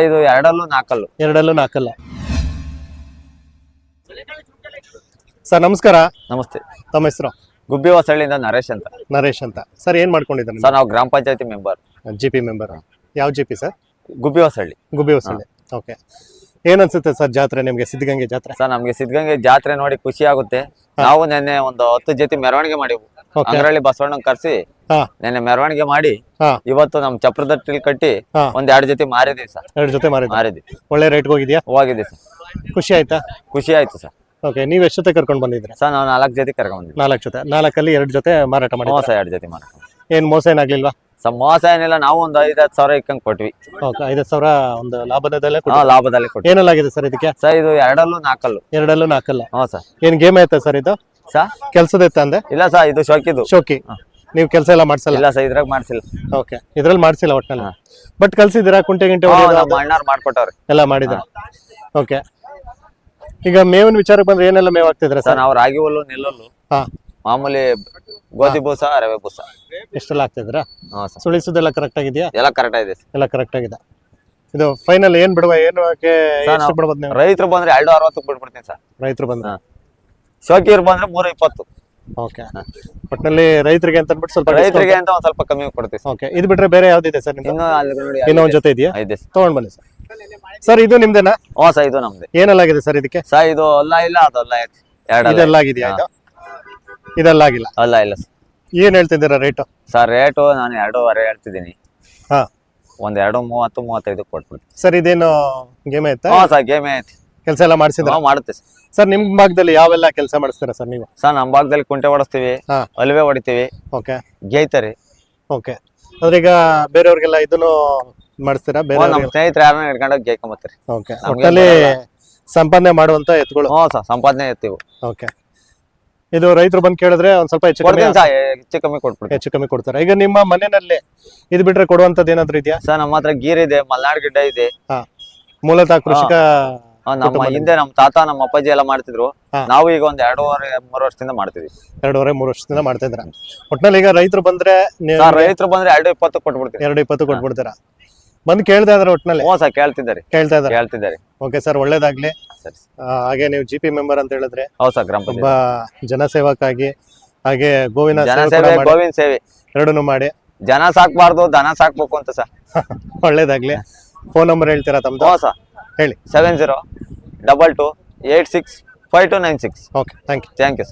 ಇದು ಎರಡಲ್ಲೂ ನಾಲ್ಕಲ್ಲು. ಎರಡಲ್ಲೂ ನಾಲ್ಕಲ್ಲ. ಸರ್ ನಮಸ್ಕಾರ. ನಮಸ್ತೆ. ತಮ್ಮ ಹೆಸರು? ಗುಬ್ಬಿ ಹೊಸಳ್ಳಿಯಿಂದ ನರೇಶ್ ಅಂತ. ನರೇಶ್ ಅಂತ. ಸರ್ ಏನ್ ಮಾಡ್ಕೊಂಡಿದ್ದಾರೆ? ಸರ್ ನಾವು ಗ್ರಾಮ ಪಂಚಾಯತಿ ಮೆಂಬರ್. GP member. ಯಾವ GP ಸರ್? ಗುಬ್ಬಿ ಹೊಸಳ್ಳಿ. ಗುಬ್ಬಿ ಹೊಸಳ್ಳಿ. ಓಕೆ. ಏನ್ ಅನ್ಸುತ್ತೆ ಸರ್ ಜಾತ್ರೆ ನಿಮ್ಗೆ, ಸಿದ್ಧಗಂಗೆ ಜಾತ್ರೆ? ಸರ್ ನಮ್ಗೆ ಸಿದ್ಧಗಂಗೆ ಜಾತ್ರೆ ನೋಡಿ ಖುಷಿ ಆಗುತ್ತೆ. ನಾವು ನೆನ್ನೆ ಒಂದು 10 ಜೊತೆ ಮೆರವಣಿಗೆ ಮಾಡಿವು. ಅಂಗರಳ್ಳಿ ಬಸವಣ್ಣನ ಕರ್ಸಿ ನೆನ್ನೆ ಮೆರವಣಿಗೆ ಮಾಡಿ ಇವತ್ತು ನಮ್ ಚಪ್ರದಟ್ಟಿಲ್ ಕಟ್ಟಿ ಒಂದ್ 2 ಜೊತೆ ಮಾರಿದೀವಿ ಸರ್. 2 ಜೊತೆ ಮಾರಿದ್ವಿ. ಒಳ್ಳೆ ರೇಟ್ ಹೋಗಿದ್ಯಾ? ಹೋಗಿದೆ ಸರ್. ಖುಷಿ ಆಯ್ತಾ? ಖುಷಿ ಆಯ್ತು ಸರ್. ಓಕೆ. ನೀವ್ ಎಷ್ಟು ಜೊತೆ ಕರ್ಕೊಂಡ್ ಬಂದಿದ್ರಿ? ಸರ್ ನಾವು 4 ಜೊತೆ ಕರ್ಕೊಂಡ್ ಬಂದಿದ್ವಿ. 4 ಜೊತೆ. 4ಅಲ್ಲಿ 2 ಜೊತೆ ಮಾರಾಟ ಮಾಡಿ. ಮೋಸ 2 ಜೊತೆ ಮಾರಾಟ. ಏನ್ ಮೋಸ ಏನಾಗ್ಲಿಲ್ವಾ? ಸರ್ ಮೋಸ ಏನಿಲ್ಲ. ನಾವು ಒಂದು 5-10 ಸಾವಿರ ಇಕ್ಕಂಗ್ ಕೊಟ್ವಿ. ಓಕೆ. 5,000 ಒಂದು ಲಾಭದಲ್ಲೇ ಲಾಭದಲ್ಲಿ ಕೊಟ್ವಿ. ಏನೆಲ್ಲಾಗಿದೆ ಸರ್ ಇದಕ್ಕೆ? ಸರ್ ಇದು ಎರಡಲ್ಲೂ ನಾಲ್ಕಲ್ಲು. ಎರಡಲ್ಲೂ ನಾಲ್ಕಲ್ಲ. ಸರ್ ಏನ್ ಗೇಮ್ ಐತೆ ಸರ್ ಇದು? ಸರ್ ಕೆಲ್ಸದ ಇತ್ತ ಅಂದೆ? ಇಲ್ಲ ಸರ್, ಇದು ಶೋಕಿದು. ಶೋಕಿ. ನೀವು ಕೆಲಸ ಎಲ್ಲ ಮಾಡ್ಸಲ್ಲ? ಇಲ್ಲ ಸರ್, ಇದ್ರಾಗ ಮಾಡ್ಸಿಲ್ಲ. ಓಕೆ. ಇದ್ರಲ್ಲಿ ಮಾಡ್ಸಿಲ್ಲ ಒಟ್ಟಿನಲ್ಲಿ. ಬಟ್ ಕಲ್ಸಿದ್ದೀರಾ? ಕುಂಟೆ ಗಿಂಟೆ ಅಣ್ಣಾರ್ ಮಾಡ್ಕೊಟ್ಟವ್ರಿ. ಎಲ್ಲ ಮಾಡಿದ್ರ? ಓಕೆ. ಈಗ ಮೇವಿನ ವಿಚಾರಕ್ಕೆ ಬಂದ್ರೆ ಏನೆಲ್ಲ ಮೇವ್ ಆಗ್ತಿದ್ರ ಸರ್? ನಾವು ರಾಗಿ ಹುಲ್ಲು, ನೆಲ್ಲುಲ್ಲು, ಮಾಮೂಲಿ ಗೋಧಿ ಬೂಸ, ರವೆ ಬೂಸ ಇಷ್ಟೆಲ್ಲ ಆಗ್ತಿದ್ರ? ಸುಳಿಸೋದೆಲ್ಲ ಕರೆಕ್ಟ್ ಆಗಿದೆಯಾ? ಎಲ್ಲ ಕರೆಕ್ಟ್ ಆಗಿದೆ. ಎಲ್ಲ ಕರೆಕ್ಟ್ ಆಗಿದೆ. ಇದು ಫೈನಲ್ ಏನ್ ಬಿಡುವ? ಏನು ಬಿಡ್ಬೋದು ನೀವು? ರೈತರು ಬಂದ್ರೆ 2.60 ಬಿಡ್ಬಿಡ್ತೀನಿ ಸರ್. ರೈತರು ಬಂದ್ರೆ ಶೋಕಿಯರು ಬಂದ್ರೆ 3.20. ಓಕೆ. ಒಟ್ಟಿನಲ್ಲಿ ರೈತರಿಗೆ ಅಂತ ಅಂದ್ಬಿಟ್ಟು ಸ್ವಲ್ಪ ರೈತರಿಗೆ ಅಂತ ಒಂದ್ ಸ್ವಲ್ಪ ಕಮ್ಮಿ ಕೊಡ್ತೀವಿ. ಓಕೆ. ಇದು ಬಿಟ್ರೆ ಬೇರೆ ಯಾವ್ದಿದೆ ಸರ್? ಇನ್ನೂ ಒಂದ್ ಜೊತೆ ಇದೆಯಾ? ಇದೆ. ತಗೊಂಡ್ ಬನ್ನಿ ಸರ್. ಸರ್ ಇದು ನಿಮ್ದೇನಾ? ಸರ್ ಇದು ನಮ್ದೆ. ಏನೆಲ್ಲಾಗಿದೆ ಸರ್ ಇದಕ್ಕೆ? ಸರ್ ಇದು ಅಲ್ಲ ಇಲ್ಲ, ಅದಲ್ಲ ಇದೆಲ್ಲ ಆಗಿದೆಯಾ? ಇದು ಇದೆಲ್ಲ ಆಗಿಲ್ಲ? ಅಲ್ಲ ಇಲ್ಲ ಸರ್. ಏನ್ ಹೇಳ್ತಿದ್ದೀರಾ ರೇಟು? ಸರ್ ರೇಟು ನಾನು 2.5 ಹೇಳ್ತಿದ್ದೀನಿ. ಹಾ. ಒಂದ್ 2.30-35 ಕೊಟ್ಬಿಡ್ತೀನಿ. ಸರ್ ಇದೇನು ಗೇಮ್ ಐತಾ? ಸರ್ ಗೇಮೇ ಐತಿ. ಕೆಲಸ ಎಲ್ಲ ಮಾಡಿಸಿದ್ರ? ಮಾಡುತ್ತೆ ಸರ್. ನಿಮ್ ಭಾಗದಲ್ಲಿ ಯಾವೆಲ್ಲ ಕೆಲಸ ಮಾಡಿಸ್ತೀರಾ ಸರ್ ನೀವು? ಸರ್ ನಮ್ಮ ಭಾಗದಲ್ಲಿ ಕುಂಟೆ ಹೊಡಿಸ್ತೀವಿ, ಅಲ್ವೇ ಹೊಡಿತೀವಿ. ಓಕೆ. ಗೇಯ್ತಾರೆ. ಓಕೆ. ಅಂದ್ರೆ ಈಗ ಬೇರೆಯವ್ರಿಗೆಲ್ಲ ಇದನ್ನು ಮಾಡಿಸ್ತೀರಾ? ಬೇರೆ ನಮ್ಮ ಸ್ನೇಹಿತರು ಯಾರನ್ನ ಹಿಡ್ಕೊಂಡೋಗಿ ಗೇಯ್ಕೊಂಬತ್ತೀರಿ. ಓಕೆ. ಒಟ್ಟಲ್ಲಿ ಸಂಪಾದನೆ ಮಾಡುವಂತ ಎತ್ತುಗಳು? ಸರ್ ಸಂಪಾದನೆ ಎತ್ತೀವಿ. ಓಕೆ. ಇದು ರೈತರು ಬಂದು ಕೇಳಿದ್ರೆ ಒಂದ್ ಸ್ವಲ್ಪ ಹೆಚ್ಚು ಕಮ್ಮಿ ಕೊಟ್ಬಿಡ್ತೀವಿ. ಹೆಚ್ಚು ಕಮ್ಮಿ ಕೊಡ್ತಾರೆ. ಈಗ ನಿಮ್ಮ ಮನೆಯಲ್ಲಿ ಇದು ಬಿಟ್ರೆ ಕೊಡುವಂತದ್ದು ಏನಾದ್ರು ಇದೆಯಾ? ಸರ್ ನಮ್ಮ ಹತ್ರ ಗೀರ್ ಇದೆ, ಮಲ್ನಾಡ್ ಗಿಡ್ಡ ಇದೆ. ಮೂಲತಃ ಕೃಷಿಕ. ನಮ್ಮ ಹಿಂದೆ ನಮ್ಮ ತಾತ ನಮ್ಮ ಅಪ್ಪಾಜಿ ಎಲ್ಲ ಮಾಡ್ತಿದ್ರು. ನಾವು ಈಗ ಒಂದ್ 2.5-3 ವರ್ಷದಿಂದ ಮಾಡ್ತಿದ್ವಿ. 2.5-3 ವರ್ಷದಿಂದ ಮಾಡ್ತಾ ಇದ್ರ. ಒಟ್ನಲ್ಲಿ ಈಗ ರೈತರು ಬಂದ್ರೆ ರೈತರು ಬಂದ್ರೆ 2.20 ಕೊಟ್ಬಿಡ್ತೀವಿ. 2.20 ಕೊಟ್ಬಿಡ್ತೀರಾ? ಬಂದು ಕೇಳ್ತಾ ಇದಾರೆ ಒಟ್ನಲ್ಲಿ? ಸರ್ ಕೇಳ್ತಿದ್ದಾರೆ. ಹೇಳ್ತಿದ್ದಾರೆ. ಓಕೆ ಸರ್, ಒಳ್ಳೇದಾಗ್ಲಿ. ಹಾಗೆ ನೀವು GP ಮೆಂಬರ್ ಅಂತ ಹೇಳಿದ್ರೆ? ಹೌದು ಸರ್. ಗ್ರಾಮ ಒಬ್ಬ ಜನಸೇವಕ ಆಗಿ ಹಾಗೆ ಗೋವಿನ ಸೇವೆ ಎರಡನ್ನು ಮಾಡಿ. ಜನ ಸಾಕ್ಬಾರ್ದು, ದನ ಸಾಕ್ಬೇಕು ಅಂತ ಸರ್. ಒಳ್ಳೇದಾಗ್ಲಿ. ಫೋನ್ ನಂಬರ್ ಹೇಳ್ತೀರಾ ತಮ್ದು? ಸರ್ ಹೇಳಿ. 7022865296. Okay. Thank you. Thank you sir.